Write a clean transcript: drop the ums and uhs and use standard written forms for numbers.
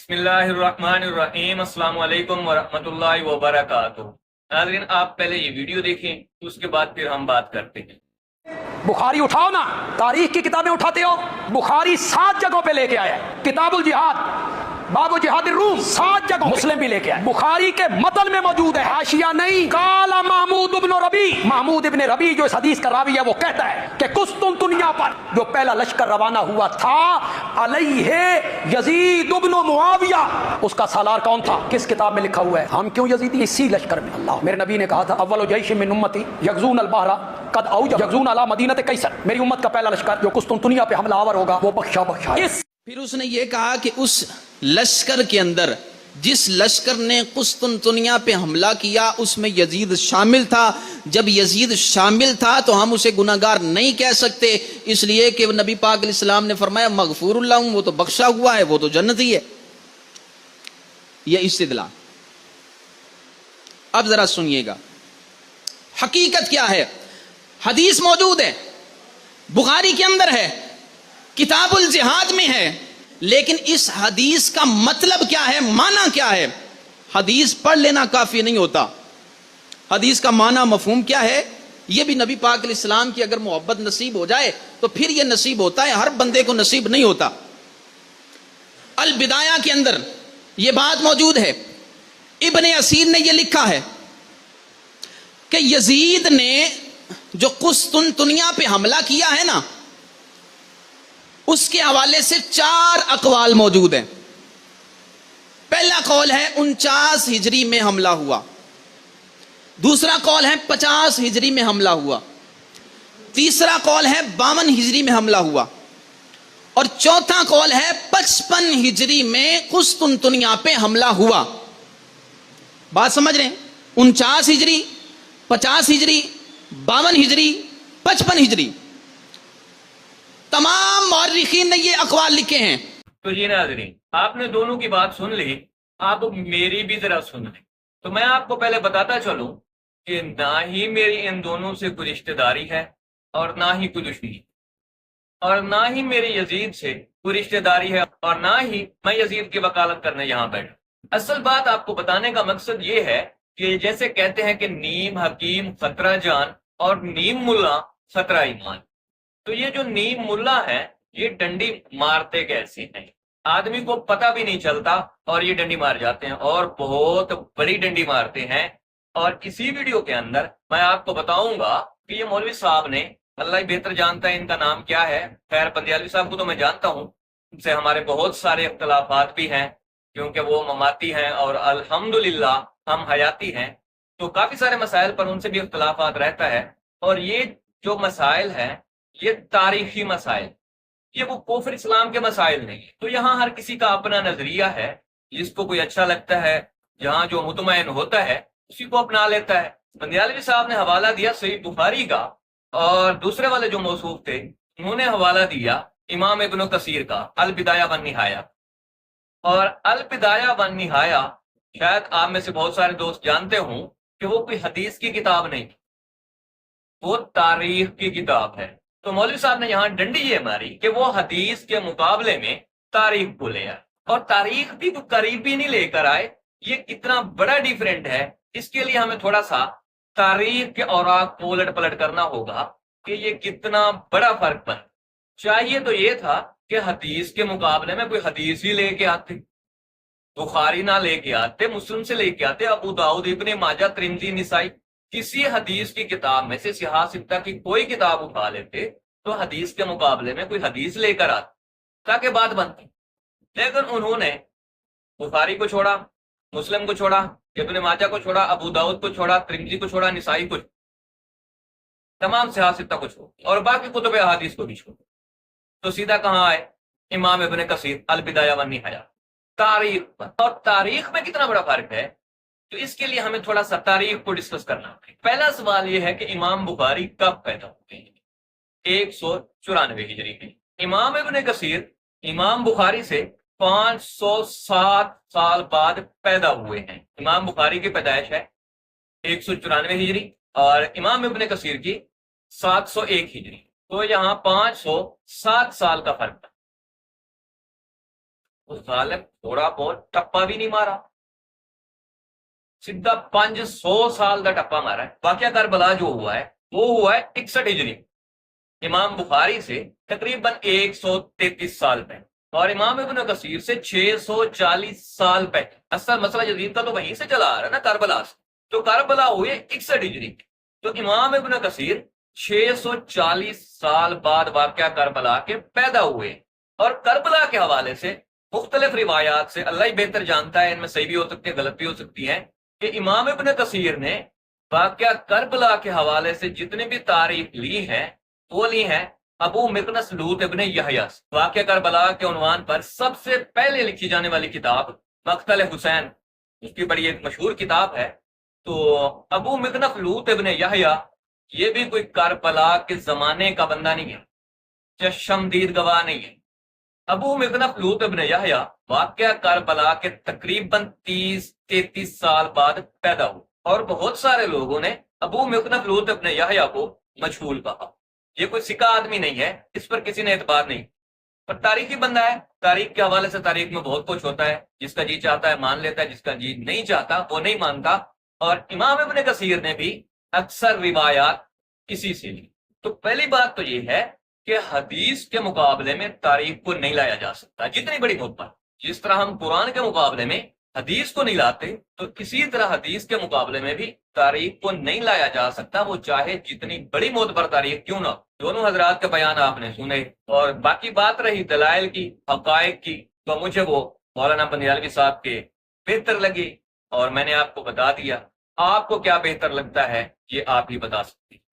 بسم اللہ الرحمن الرحیم۔ السلام علیکم ورحمۃ اللہ وبرکاتہ۔ ناظرین، آپ پہلے یہ ویڈیو دیکھیں تو اس کے بعد پھر ہم بات کرتے ہیں۔ بخاری اٹھاؤ نا، تاریخ کی کتابیں اٹھاتے ہو، بخاری 7 جگہوں پہ لے کے آیا ہے، کتاب الجہاد باب جہاد الروم 7 جگہ، مسلم بھی لے کے آئے، بخاری کے متن میں موجود ہے، حاشیہ نہیں۔ قال محمود ابن ربیع، محمود ابن ربیع جو اس حدیث کا راوی ہے وہ کہتا ہے کہ قسطنطنیہ پر جو پہلا لشکر روانہ ہوا تھا علیہ یزید ابن معاویہ، اس کا سالار کون تھا؟ کس کتاب میں لکھا ہوا ہے؟ ہم کیوں یزیدی؟ اسی لشکر میں اللہ میرے نبی نے کہا تھا اول جیش من امتی یغزون البحر قد اوج یغزون علی مدینہ قیصر، میری امت کا پہلا لشکر جو قسطنطنیہ پہ حملہ آور ہوگا وہ بخشا پھر اس نے یہ کہا کہ اس لشکر کے اندر جس لشکر نے قسطنطنیہ پہ حملہ کیا اس میں یزید شامل تھا۔ جب یزید شامل تھا تو ہم اسے گناہگار نہیں کہہ سکتے، اس لیے کہ نبی پاک علیہ السلام نے فرمایا مغفور اللہ، وہ تو بخشا ہوا ہے، وہ تو جنتی ہے۔ یہ استدلال۔ اب ذرا سنیے گا حقیقت کیا ہے۔ حدیث موجود ہے، بخاری کے اندر ہے، کتاب الجہاد میں ہے، لیکن اس حدیث کا مطلب کیا ہے، معنی کیا ہے؟ حدیث پڑھ لینا کافی نہیں ہوتا، حدیث کا معنی مفہوم کیا ہے یہ بھی نبی پاک علیہ السلام کی اگر محبت نصیب ہو جائے تو پھر یہ نصیب ہوتا ہے، ہر بندے کو نصیب نہیں ہوتا۔ البدایہ کے اندر یہ بات موجود ہے، ابن اسیر نے یہ لکھا ہے کہ یزید نے جو قسطنطنیہ پہ حملہ کیا ہے نا، اس کے حوالے سے 4 اقوال موجود ہیں۔ پہلا قول ہے 49 ہجری میں حملہ ہوا، دوسرا قول ہے 50 ہجری میں حملہ ہوا، تیسرا قول ہے 52 ہجری میں حملہ ہوا، اور چوتھا قول ہے 55 ہجری میں قسطنطنیہ پہ حملہ ہوا۔ بات سمجھ رہے ہیں؟ 49 ہجری، 50 ہجری، 52 ہجری، 55 ہجری، تمام مورخین نے یہ اقوال لکھے ہیں۔ تو جی ناظرین، آپ نے دونوں کی بات سن لی، آپ میری بھی ذرا سن لیں۔ تو میں آپ کو پہلے بتاتا چلوں کہ نہ ہی میری ان دونوں سے کوئی رشتہ داری ہے اور نہ ہی کوئی دشمنی، اور نہ ہی میری یزید سے کوئی رشتہ داری ہے، اور نہ ہی میں یزید کی وکالت کرنے یہاں بیٹھا۔ اصل بات آپ کو بتانے کا مقصد یہ ہے کہ جیسے کہتے ہیں کہ نیم حکیم خطرہ جان اور نیم ملا خطرہ ایمان، تو یہ جو نیم ملا ہے یہ ڈنڈی مارتے کیسے ہیں، آدمی کو پتہ بھی نہیں چلتا اور یہ ڈنڈی مار جاتے ہیں، اور بہت بڑی ڈنڈی مارتے ہیں۔ اور اسی ویڈیو کے اندر میں آپ کو بتاؤں گا کہ یہ مولوی صاحب نے، اللہ ہی بہتر جانتا ہے ان کا نام کیا ہے، خیر بندیالوی صاحب کو تو میں جانتا ہوں، ان سے ہمارے بہت سارے اختلافات بھی ہیں کیونکہ وہ مماتی ہیں اور الحمدللہ ہم حیاتی ہیں، تو کافی سارے مسائل پر ان سے بھی اختلافات رہتا ہے۔ اور یہ جو مسائل ہیں یہ تاریخی مسائل، یہ وہ کفر اسلام کے مسائل نہیں، تو یہاں ہر کسی کا اپنا نظریہ ہے، جس کو کوئی اچھا لگتا ہے، جہاں جو مطمئن ہوتا ہے اسی کو اپنا لیتا ہے۔ بندیالوی صاحب نے حوالہ دیا صحیح بخاری کا، اور دوسرے والے جو موصوف تھے انہوں نے حوالہ دیا امام ابن کثیر کا البدایہ والنہایہ۔ اور البدایہ والنہایہ شاید آپ میں سے بہت سارے دوست جانتے ہوں کہ وہ کوئی حدیث کی کتاب نہیں، وہ تاریخ کی کتاب ہے۔ تو مولوی صاحب نے یہاں ڈنڈی یہ ماری کہ وہ حدیث کے مقابلے میں تاریخ کو لے آئے، اور تاریخ بھی قریبی نہیں لے کر آئے۔ یہ کتنا بڑا ڈیفرنٹ ہے، اس کے لیے ہمیں تھوڑا سا تاریخ کے اوراق کو الٹ پلٹ کرنا ہوگا کہ یہ کتنا بڑا فرق بن۔ چاہیے تو یہ تھا کہ حدیث کے مقابلے میں کوئی حدیث ہی لے کے آتے، بخاری نہ لے کے آتے، مسلم سے لے کے آتے، ابو داؤد، ابن ماجہ، ترمذی، نسائی، کسی حدیث کی کتاب میں سے سیاہ ستہ کی کوئی کتاب اٹھا لیتے تو حدیث کے مقابلے میں کوئی حدیث لے کر آتے تاکہ بات بنتی۔ لیکن انہوں نے بخاری کو چھوڑا، مسلم کو چھوڑا، ابن ماجہ کو چھوڑا، ابو داؤد کو چھوڑا، ترمذی کو چھوڑا، نسائی کو چھوڑا، تمام سیاہ ستہ کو چھوڑا، اور باقی کتب احادیث کو بھی چھوڑا، تو سیدھا کہاں آئے؟ امام ابن کثیر البدایہ والنہایہ، تاریخ پر۔ اور تاریخ میں کتنا بڑا فرق ہے، تو اس کے لیے ہمیں تھوڑا سا تاریخ کو ڈسکس کرنا ہے۔ پہلا سوال یہ ہے کہ امام بخاری کب پیدا ہوئے ہیں؟ 194 ہجری میں۔ امام ابن کثیر امام بخاری سے 507 سال بعد پیدا ہوئے ہیں۔ امام بخاری کی پیدائش ہے 194 ہجری اور امام ابن کثیر کی 701 ہجری، تو یہاں 507 سال کا فرق تھا۔ اس ظالم تھوڑا بہت ٹپا بھی نہیں مارا، سیدھا 500 سال کا ٹپا مارا ہے۔ واقعہ کربلا جو ہوا ہے وہ ہوا ہے 61 ہجری، امام بخاری سے تقریباً 133 سال پہلے، اور امام ابن کثیر سے 640 سال پہلے۔ اصل مسئلہ یزید کا تو وہیں سے چلا آ رہا ہے نا، کربلا سے۔ تو کربلا ہوئے 61 ہجری، تو امام ابن کثیر 640 سال بعد واقعہ کربلا کے پیدا ہوئے، اور کربلا کے حوالے سے مختلف روایات سے، اللہ ہی بہتر جانتا ہے، ان میں صحیح بھی ہو سکتی ہے، غلط بھی ہو سکتی ہیں، کہ امام ابن کثیر نے واقعہ کربلا کے حوالے سے جتنی بھی تاریخ لی ہیں وہ لی ہیں ابو مقنس لوط ابن یحییٰ سے۔ واقعہ کربلا کے عنوان پر سب سے پہلے لکھی جانے والی کتاب مقتل حسین، اس کی بڑی ایک مشہور کتاب ہے۔ تو ابو مقنس لوط ابن یحییٰ یہ بھی کوئی کربلا کے زمانے کا بندہ نہیں ہے، چشمدید گواہ نہیں ہے۔ ابو مقنس لوط ابن یحییٰ واقعہ کربلا کے تقریباً 30-33 سال بعد پیدا ہوئے، اور بہت سارے لوگوں نے ابو مقنس لوط ابن یحییٰ کو مجہول کہا۔ یہ کوئی سکہ آدمی نہیں ہے، اس پر کسی نے اعتبار نہیں، پر تاریخی بندہ ہے۔ تاریخ کے حوالے سے تاریخ میں بہت کچھ ہوتا ہے، جس کا جی چاہتا ہے مان لیتا ہے، جس کا جی نہیں چاہتا وہ نہیں مانتا۔ اور امام ابن کثیر نے بھی اکثر روایات اسی سے لی۔ تو پہلی بات تو یہ ہے کہ حدیث کے مقابلے میں تاریخ کو نہیں لایا جا سکتا، جتنی بڑی محبت۔ جس طرح ہم قرآن کے مقابلے میں حدیث کو نہیں لاتے، تو اسی طرح حدیث کے مقابلے میں بھی تاریخ کو نہیں لایا جا سکتا، وہ چاہے جتنی بڑی معتبر تاریخ کیوں نہ ہو۔ دونوں حضرات کے بیان آپ نے سنے، اور باقی بات رہی دلائل کی، حقائق کی، تو مجھے وہ مولانا بندیالوی صاحب کے بہتر لگی، اور میں نے آپ کو بتا دیا۔ آپ کو کیا بہتر لگتا ہے یہ آپ ہی بتا سکتے ہیں۔